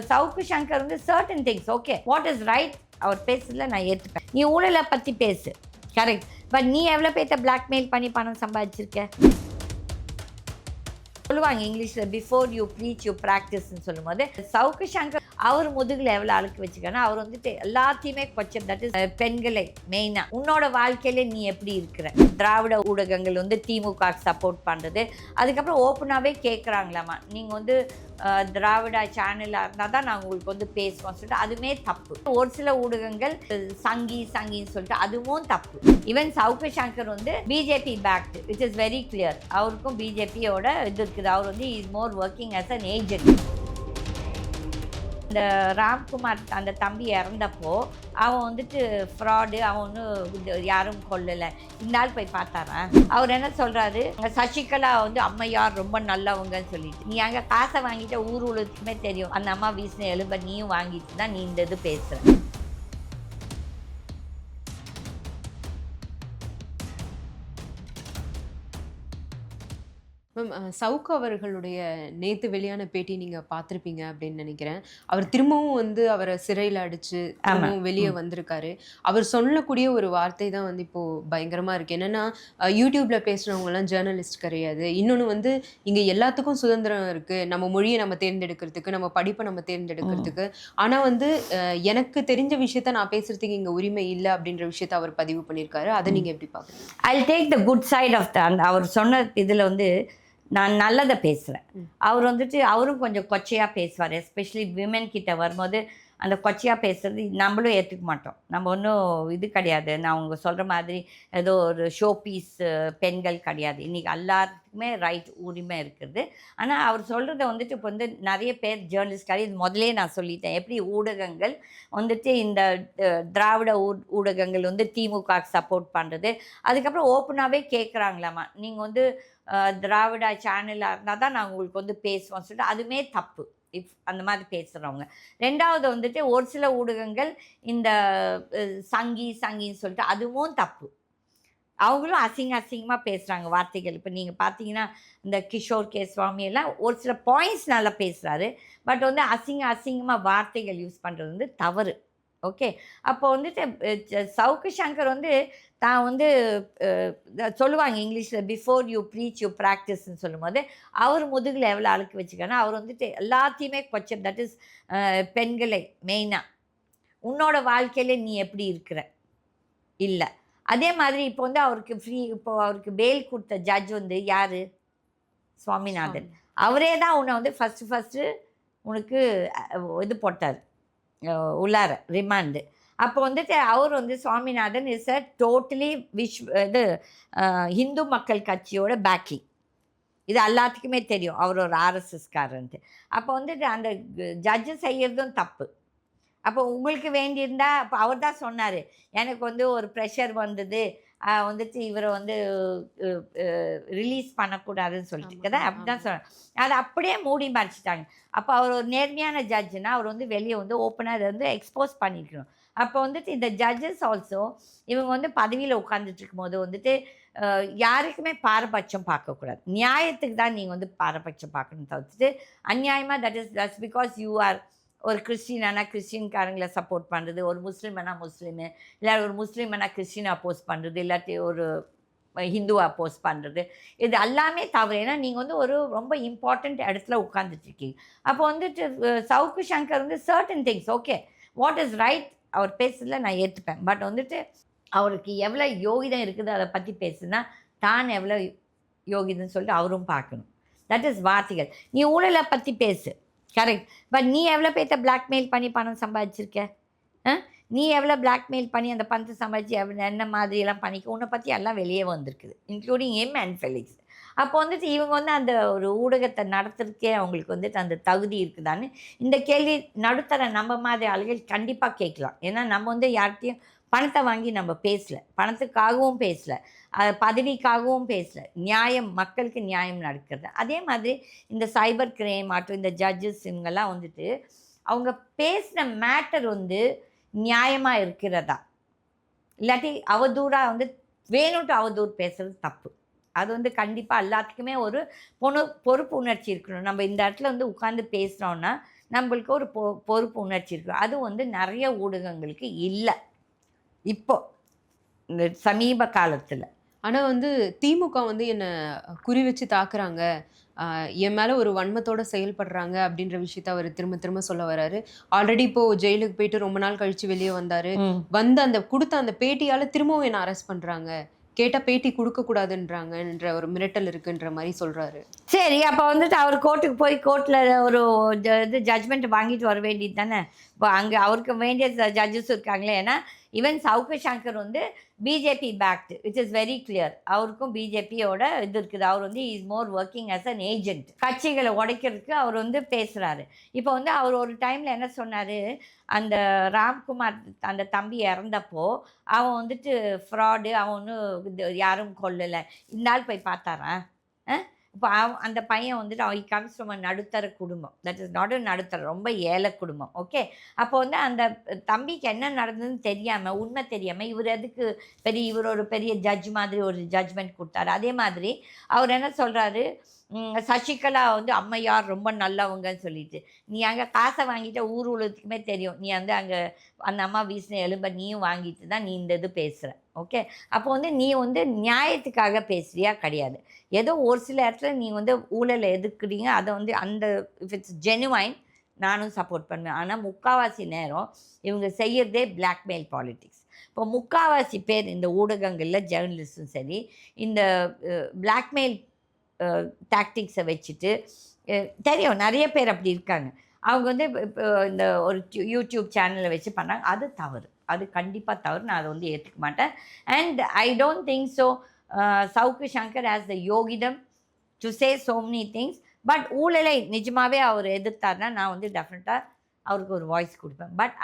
சவுக்கு சங்கர் வந்து certain things okay what is right அவர் பேசுறதுல நான் ஏற்றுப்பேன். நீ ஊழலை பற்றி பேசு, கரெக்ட். பட் நீ எவ்வளோ பேர்த்த பிளாக்மெயில் பண்ணி பணம் சம்பாதிச்சிருக்க? சொல்லுவாங்க இங்கிலீஷில் பிஃபோர் யூ ப்ரீச் யூ ப்ராக்டிஸ்ன்னு சொல்லும்போது சவுக்கு சங்கர் அவர் முதுகில் எவ்வளோ அழுக்கு வச்சுக்கன்னா அவர் வந்துட்டு எல்லாத்தையுமே கொச்சம். தட் இஸ் பெண்களை மெயினாக உன்னோட வாழ்க்கையில நீ எப்படி இருக்கிற. திராவிட ஊடகங்கள் வந்து திமுக சப்போர்ட் பண்ணுறது, அதுக்கப்புறம் ஓப்பனாகவே கேட்குறாங்களாமா நீங்கள் வந்து திராவிட சேனலாக இருந்தால் தான் நாங்கள் உங்களுக்கு வந்து பேசுவோம் சொல்லிட்டு அதுவுமே தப்பு. ஒரு சில ஊடகங்கள் சங்கின்னு சொல்லிட்டு அதுவும் தப்பு. ஈவன் சவுக்கு சங்கர் வந்து BJP backed, which is very clear. அவருக்கும் பிஜேபியோட இது இருக்குது. அவர் வந்து is more working as an agent. இந்த ராம்குமார் அந்த தம்பி இறந்தப்போ அவன் வந்துட்டு ஃப்ராடு, அவன் ஒன்றும் யாரும் கொல்லலை, இந்த ஆள் போய் பார்த்தாரா? அவர் என்ன சொல்கிறாரு, சசிகலா வந்து அம்மையார் ரொம்ப நல்லவங்கன்னு சொல்லிட்டு, நீ அங்கே காசை வாங்கிட்ட ஊர் உலகத்துக்குமே தெரியும் அந்த அம்மா வீசின எலும்பை நீயும் வாங்கிட்டு தான் நீ இந்த இது பேசுகிற. மேம், சவுக்கு அவர்களுடைய நேத்து வெளியான பேட்டி நீங்க பார்த்திருப்பீங்க அப்படின்னு நினைக்கிறேன். அவர் திரும்பவும் வந்து அவரை சிறையில் அடிச்சு திரும்பவும் வெளியே வந்திருக்காரு. அவர் சொல்லக்கூடிய ஒரு வார்த்தை தான் வந்து இப்போ பயங்கரமா இருக்கு. என்னன்னா, யூடியூப்ல பேசுறவங்க எல்லாம் ஜேர்னலிஸ்ட் கிடையாது. இன்னொன்னு வந்து இங்க எல்லாத்துக்கும் சுதந்திரம் இருக்கு, நம்ம மொழியை நம்ம தேர்ந்தெடுக்கிறதுக்கு, நம்ம படிப்பை நம்ம தேர்ந்தெடுக்கிறதுக்கு. ஆனா வந்து எனக்கு தெரிஞ்ச விஷயத்த நான் பேசுறதுக்கு இங்க உரிமை இல்லை அப்படின்ற விஷயத்த அவர் பதிவு பண்ணியிருக்காரு. அதை நீங்க எப்படி பாக்குறீங்க? I take the good side of the அவர் சொன்ன இதில் வந்து நான் நல்லதை பேசுகிறேன். அவர் வந்துட்டு அவரும் கொஞ்சம் கொச்சையாக பேசுவார். எஸ்பெஷலி விமென் கிட்ட வரும்போது அந்த கொச்சையாக பேசுகிறது நம்மளும் ஏற்றுக்க மாட்டோம். நம்ம ஒன்றும் இது கிடையாது, நான் அவங்க சொல்கிற மாதிரி ஏதோ ஒரு ஷோ பீஸ் பெண்கள் கிடையாது. இன்றைக்கி எல்லாத்துக்குமே ரைட் உரிமை இருக்குது. ஆனால் அவர் சொல்கிறத வந்துட்டு இப்போ வந்து நிறைய பேர் ஜேர்னலிஸ்ட் இது முதலே நான் சொல்லிட்டேன். எப்படி ஊடகங்கள் வந்துட்டு இந்த திராவிட ஊடகங்கள் வந்து திமுக சப்போர்ட் பண்ணுறது, அதுக்கப்புறம் ஓப்பனாகவே கேட்குறாங்களாமா நீங்கள் வந்து திராவிட சேனலாக இருந்தால் தான் நாங்கள் உங்களுக்கு வந்து பேசுவோம் சொல்லிட்டு அதுவுமே தப்பு. அந்த மாதிரி பேசுகிறவங்க. ரெண்டாவது வந்துட்டு ஒரு சில ஊடகங்கள் இந்த சங்கின்னு சொல்லிட்டு அதுவும் தப்பு. அவங்களும் அசிங்கமாக பேசுகிறாங்க வார்த்தைகள். இப்போ நீங்கள் பார்த்தீங்கன்னா இந்த கிஷோர் கே சுவாமி எல்லாம் ஒரு சில பாயிண்ட்ஸ் நல்லா பேசுகிறாரு. பட் வந்து அசிங்கமாக வார்த்தைகள் யூஸ் பண்ணுறது வந்து தவறு. ஓகே, அப்போ வந்துட்டு சவுக்கு சங்கர் வந்து தான் வந்து சொல்லுவாங்க இங்கிலீஷில் பிஃபோர் யூ ப்ரீச் யூ ப்ராக்டிஸ்ன்னு சொல்லும்போது அவர் முதுகில் எவ்வளோ அழுக்கு வச்சுக்கன்னா அவர் வந்துட்டு எல்லாத்தையுமே கொச்சம். தட் இஸ் பெண்களை மெயினாக உன்னோட வாழ்க்கையில நீ எப்படி இருக்கிற இல்லை. அதே மாதிரி இப்போ வந்து அவருக்கு பெயில் கொடுத்த ஜட்ஜ் வந்து யார்? சுவாமிநாதன். அவரே தான் உன்னை வந்து ஃபஸ்ட்டு உனக்கு இது போட்டார் உள்ளார ரிமாண்டு. அப்போ வந்துட்டு அவர் வந்து சுவாமிநாதன் இஸ் அ டோட்டலி இது ஹிந்து மக்கள் கட்சியோட பேக்கிங். இது எல்லாத்துக்குமே தெரியும் அவர் ஒரு ஆர்எஸ்எஸ்காரன்ட்டு. அப்போ வந்துட்டு அந்த ஜட்ஜு செய்கிறதும் தப்பு. அப்போ உங்களுக்கு வேண்டியிருந்தா அப்போ அவர் தான் சொன்னார், எனக்கு வந்து ஒரு ப்ரெஷர் வந்தது வந்துட்டு இவரை வந்து ரிலீஸ் பண்ணக்கூடாதுன்னு சொல்லிட்டு தான் அப்படி தான் சொன்னார். அதை அப்படியே மூடி மறைச்சிட்டாங்க. அப்போ அவர் ஒரு நேர்மையான ஜட்ஜுனா அவர் வந்து வெளியே வந்து ஓப்பனாக அதை வந்து எக்ஸ்போஸ் பண்ணிக்கணும். அப்போ வந்துட்டு இந்த ஜட்ஜஸ் ஆல்சோ இவங்க வந்து பதவியில் உட்காந்துட்டு இருக்கும்போது வந்துட்டு யாருக்குமே பாரபட்சம் பார்க்கக்கூடாது. நியாயத்துக்கு தான் நீங்கள் வந்து பாரபட்சம் பார்க்கணும் தவிர்த்துட்டு அநியாயமாக தட்ஸ் பிகாஸ் யூ ஆர் ஒரு கிறிஸ்டினானா கிறிஸ்டின்காரங்களை சப்போர்ட் பண்ணுறது, ஒரு முஸ்லீம்னா முஸ்லீமு, இல்லை ஒரு முஸ்லீம்னா கிறிஸ்டினை அப்போஸ் பண்ணுறது, இல்லாட்டி ஒரு ஹிந்துவை அப்போஸ் பண்ணுறது, இது எல்லாமே தவறு. ஏன்னா நீங்கள் வந்து ஒரு ரொம்ப இம்பார்ட்டண்ட் இடத்துல உட்காந்துட்ருக்கீங்க. அப்போ வந்துட்டு சவுக்கு சங்கர் வந்து certain things okay what is right அவர் பேசுறதுல நான் ஏற்றுப்பேன். பட் வந்துட்டு அவருக்கு எவ்வளோ யோகிதம் இருக்குது அதை பற்றி பேசுனா தான் எவ்வளோ யோகிதன்னு சொல்லிட்டு அவரும் பார்க்கணும். தட் இஸ் வார்த்தைகள். நீ ஊழலை பற்றி பேசு, கரெக்ட். பட் நீ எவ்வளோ பேர்த்த பிளாக்மெயில் பண்ணி பணம் சம்பாதிச்சிருக்க? நீ எவ்வளோ பிளாக்மெயில் பண்ணி அந்த பணத்தை சம்பாதிச்சு என்ன மாதிரியெல்லாம் பண்ணிக்க உன்னை பற்றி எல்லாம் வெளியே வந்திருக்குது, இன்க்ளூடிங் எம் அண்ட் ஃபெலிக்ஸ். அப்போ வந்துட்டு இவங்க வந்து அந்த ஒரு ஊடகத்தை நடத்துறதுக்கே அவங்களுக்கு வந்துட்டு அந்த தகுதி இருக்குதான்னு இந்த கேள்வி நடுத்தர நம்ம மாதிரி ஆளுகள் கண்டிப்பாக கேட்கலாம். ஏன்னா நம்ம வந்து யார்கிட்டையும் பணத்தை வாங்கி நம்ம பேசலை, பணத்துக்காகவும் பேசலை, பதவிக்காகவும் பேசலை, நியாயம் மக்களுக்கு நியாயம் நடக்கிறது. அதே மாதிரி இந்த சைபர் கிரைம் ஆட்டும் இந்த ஜட்ஜஸ் இவங்கெல்லாம் வந்துட்டு அவங்க பேசின மேட்டர் வந்து நியாயமாக இருக்கிறதா, இல்லாட்டி அவதூறாக வந்து வேணும்ட்டு அவதூறு பேசுகிறது தப்பு. அது வந்து கண்டிப்பாக எல்லாத்துக்குமே ஒரு பொறுப்பு உணர்ச்சி இருக்கணும். நம்ம இந்த இடத்துல வந்து உட்காந்து பேசுகிறோன்னா நம்மளுக்கு ஒரு பொறுப்பு உணர்ச்சி இருக்குது. அது வந்து நிறைய ஊடகங்களுக்கு இல்லை இப்போ இந்த சமீப காலத்தில். ஆனா வந்து திமுக வந்து என்ன குறி வச்சு தாக்குறாங்க. என் மேல ஒரு வன்மத்தோட செயல்படுறாங்க அப்படின்ற விஷயத்த அவரு திரும்ப திரும்ப சொல்ல வராரு. ஆல்ரெடி இப்போ ஜெயிலுக்கு போயிட்டு ரொம்ப நாள் கழிச்சு வெளிய வந்தாரு. வந்து அந்த குடுத்த அந்த பேட்டியால திரும்பவும் என்ன அரெஸ்ட் பண்றாங்க. கேட்டா பேட்டி குடுக்கக் கூடாதுன்றாங்கன்ற ஒரு மிரட்டல் இருக்குன்ற மாரி சொல்றாரு. சரி, அப்போ வந்துட்டு அவர் கோர்ட்டுக்கு போய் கோர்ட்டில் ஒரு இது ஜட்ஜ்மெண்ட் வாங்கிட்டு வர வேண்டியது தானே. இப்போ அங்கே அவருக்கு வேண்டிய ஜட்ஜஸ் இருக்காங்களே. ஏன்னா ஈவன் சவுக்கு சங்கர் வந்து BJP backed, which is very clear. அவருக்கும் பிஜேபியோட இது இருக்குது. அவர் வந்து is more working as an agent. கட்சிகளை உடைக்கிறதுக்கு அவர் வந்து பேசுகிறாரு. இப்போ வந்து அவர் ஒரு டைமில் என்ன சொன்னார், அந்த ராம்குமார் அந்த தம்பி இறந்தப்போ அவன் வந்துட்டு ஃப்ராடு, அவன் ஒன்றும் யாரும் கொல்லலை, இந்த ஆள் போய் பார்த்தாரா? இப்போ அந்த பையன் வந்துட்டு அவன் கம்ஸ் ஃப்ரம் அ நடுத்தர குடும்பம். தட் இஸ் நாட் அ நடுத்தர, ரொம்ப ஏழை குடும்பம். ஓகே, அப்போ வந்து அந்த தம்பிக்கு என்ன நடந்ததுன்னு தெரியாமல், உண்மை தெரியாமல் இவர் எதுக்கு இவர் ஒரு பெரிய ஜட்ஜ் மாதிரி ஒரு ஜட்ஜ்மெண்ட் கொடுத்தாரு. அதே மாதிரி அவர் என்ன சொல்கிறாரு, சசிகலா வந்து அம்மையார் ரொம்ப நல்லவங்கன்னு சொல்லிட்டு, நீ அங்கே காசை வாங்கிட்ட ஊர் உலகத்துக்குமே தெரியும். நீ வந்து அங்கே அந்த அம்மா வீசின எலும்பை நீயும் வாங்கிட்டு தான் நீ இந்த இது பேசுகிற. ஓகே, அப்போ வந்து நீ வந்து நியாயத்துக்காக பேசுகிறியா? கிடையாது. ஏதோ ஒரு சில இடத்துல நீ வந்து ஊழலை எதிர்க்கிறீங்க, அதை வந்து அந்த இஃப் இட்ஸ் ஜெனுவைன் நானும் சப்போர்ட் பண்ணுவேன். ஆனால் முக்கால்வாசி நேரம் இவங்க செய்யறதே பிளாக்மெயில் பாலிட்டிக்ஸ். இப்போ முக்கால்வாசி பேர் இந்த ஊடகங்களில் ஜேர்னலிஸ்டும் சரி, இந்த பிளாக்மெயில் டாக்டிக்ஸை வச்சுட்டு, தெரியும் நிறைய பேர் அப்படி இருக்காங்க. அவங்க வந்து இப்போ இந்த ஒரு யூடியூப் சேனலை வச்சு பண்ணாங்க. அது தவறு, அது கண்டிப்பாக தவறு. நான் அதை வந்து ஏற்றுக்க மாட்டேன். And I don't think so Savukku Shankar has the யோகிதம் to say so many things. But ஊழலை நிஜமாகவே அவர் எதிர்த்தார்னா நான் வந்து டெஃபினட்டாக அவருக்கு ஒரு வாய்ஸ் கொடுப்பேன். பட்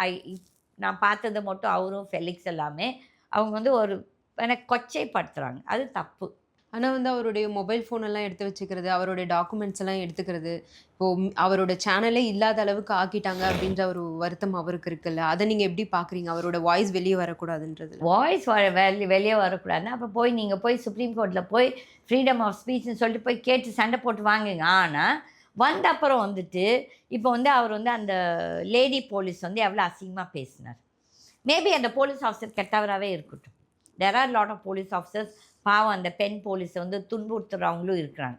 நான் பார்த்தது மட்டும் அவரும் ஃபெலிக்ஸ் எல்லாமே அவங்க வந்து ஒரு எனக்கு கொச்சைப்படுத்துகிறாங்க. அது தப்பு. ஆனா வந்து அவருடைய மொபைல் ஃபோன் எல்லாம் எடுத்து வச்சுக்கிறது, அவருடைய டாக்குமெண்ட்ஸ் எல்லாம் எடுத்துக்கிறது, இப்போ அவரோட சேனலே இல்லாத அளவுக்கு ஆக்கிட்டாங்க அப்படின்ற ஒரு வருத்தம் அவருக்கு இருக்குல்ல. அதை நீங்க எப்படி பார்க்குறீங்க? அவரோட வாய்ஸ் வெளியே வரக்கூடாதுன்றது. வாய்ஸ் வெளியே வரக்கூடாதுன்னா அப்போ போய் நீங்கள் போய் சுப்ரீம் கோர்ட்டில் போய் ஃப்ரீடம் ஆஃப் ஸ்பீச்னு சொல்லிட்டு போய் கேட்டு சண்டை போட்டு வாங்குங்க. ஆனால் வந்த அப்புறம் வந்துட்டு இப்போ வந்து அவர் வந்து அந்த லேடி போலீஸ் வந்து எவ்வளோ அசிங்கமாக பேசினார். மேபி அந்த போலீஸ் ஆஃபீஸர் கெட்டவராகவே இருக்கட்டும். There are lot of police officers பாவம் அந்த பெண் போலீஸை வந்து துன்புறுத்துகிறவங்களும் இருக்கிறாங்க.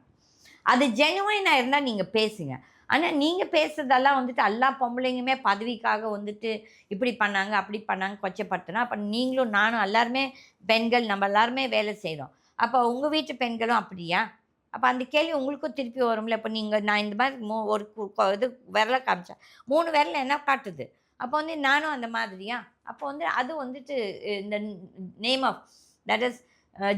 அது ஜெனுவைனாக இருந்தால் நீங்கள் பேசுங்க. ஆனால் நீங்கள் பேசுகிறதெல்லாம் வந்துட்டு எல்லா பொம்பளைங்களுமே பதவிக்காக வந்துட்டு இப்படி பண்ணாங்க அப்படி பண்ணாங்க கொச்சப்படுத்தினா அப்போ நீங்களும் நானும் எல்லாருமே பெண்கள், நம்ம எல்லாருமே வேலை செய்கிறோம். அப்போ உங்கள் வீட்டு பெண்களும் அப்படியா? அப்போ அந்த கேள்வி உங்களுக்கும் திருப்பி வரும்ல. இப்போ நீங்கள் நான் இந்த மாதிரி ஒரு இது விரலை காமிச்சேன், 3 விரல என்ன காட்டுது? அப்போ வந்து நானும் அந்த மாதிரியா? அப்போ வந்து அது வந்துட்டு இந்த name of that is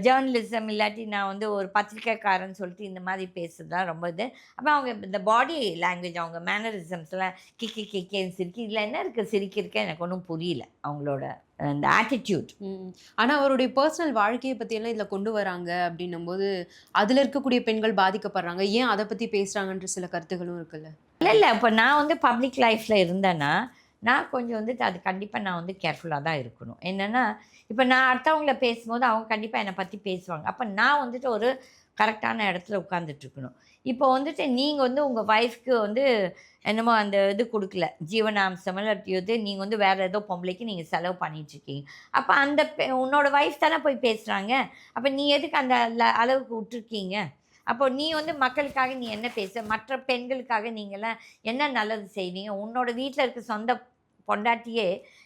journalism. இல்லாட்டி நான் வந்து ஒரு பத்திரிக்கைக்காரன்னு சொல்லிட்டு இந்த மாதிரி பேசுறது தான் ரொம்ப இது. அப்போ அவங்க இந்த பாடி லாங்குவேஜ், அவங்க மேனரிசம்ஸ்லாம் கிக்கேன்னு சிரிக்கி, இதில் என்ன இருக்குது சிரிக்கிறதுக்கு? எனக்கு ஒன்றும் புரியல அவங்களோட இந்த ஆட்டிடியூட். ஆனால் அவருடைய பர்சனல் வாழ்க்கையை பற்றியெல்லாம் இதில் கொண்டு வராங்க அப்படின்னும் போது அதில் இருக்கக்கூடிய பெண்கள் பாதிக்கப்படுறாங்க. ஏன் அதை பற்றி பேசுகிறாங்கன்ற சில கருத்துகளும் இருக்குல்ல. இல்லை இப்போ நான் வந்து பப்ளிக் லைஃப்பில் இருந்தேன்னா நான் கொஞ்சம் வந்துட்டு அது கண்டிப்பாக நான் வந்து கேர்ஃபுல்லாக தான் இருக்கணும். என்னென்னா இப்போ நான் அடுத்தவங்கள பேசும்போது அவங்க கண்டிப்பாக என்னை பற்றி பேசுவாங்க. அப்போ நான் வந்துட்டு ஒரு கரெக்டான இடத்துல உட்காந்துட்ருக்கணும். இப்போ வந்துட்டு நீங்கள் வந்து உங்கள் ஒய்ஃப்க்கு வந்து என்னமோ அந்த இது கொடுக்கல, ஜீவனாம்சம் இது நீங்கள் வந்து வேறு ஏதோ பொம்பளைக்கு நீங்கள் செலவு பண்ணிகிட்ருக்கீங்க. அப்போ அந்த உன்னோட ஒய்ஃப் தானே போய் பேசுகிறாங்க. அப்போ நீ எதுக்கு அந்த அளவுக்கு விட்டுருக்கீங்க? அப்போ நீ வந்து மக்களுக்காக நீ என்ன பேச, மற்ற பெண்களுக்காக நீங்கள்லாம் என்ன நல்லது செய்வீங்க? உன்னோட வீட்டில் இருக்க சொந்த பொண்டாட்டியே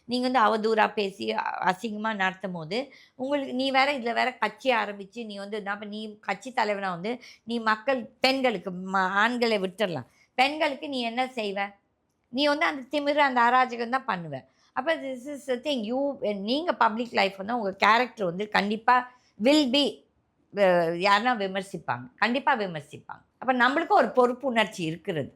நீங்கள் வந்து அவதூறாக பேசி அசிங்கமாக நடத்தும் போது உங்களுக்கு நீ வேறு இதில் வேறு கட்சி ஆரம்பித்து நீ வந்து அப்போ நீ கட்சி தலைவனாக வந்து நீ மக்கள் பெண்களுக்கு ஆண்களை விட்டுடலாம், பெண்களுக்கு நீ என்ன செய்வ? நீ வந்து அந்த திமிரு அந்த அராஜகம் தான் பண்ணுவ. அப்போ திஸ் இஸ் திங் யூ. நீங்கள் பப்ளிக் லைஃப் வந்து உங்கள் கேரக்டர் வந்து கண்டிப்பாக வில் பி யாருன்னா விமர்சிப்பாங்க, கண்டிப்பாக விமர்சிப்பாங்க. அப்போ நம்மளுக்கும் ஒரு பொறுப்பு உணர்ச்சி இருக்கிறது.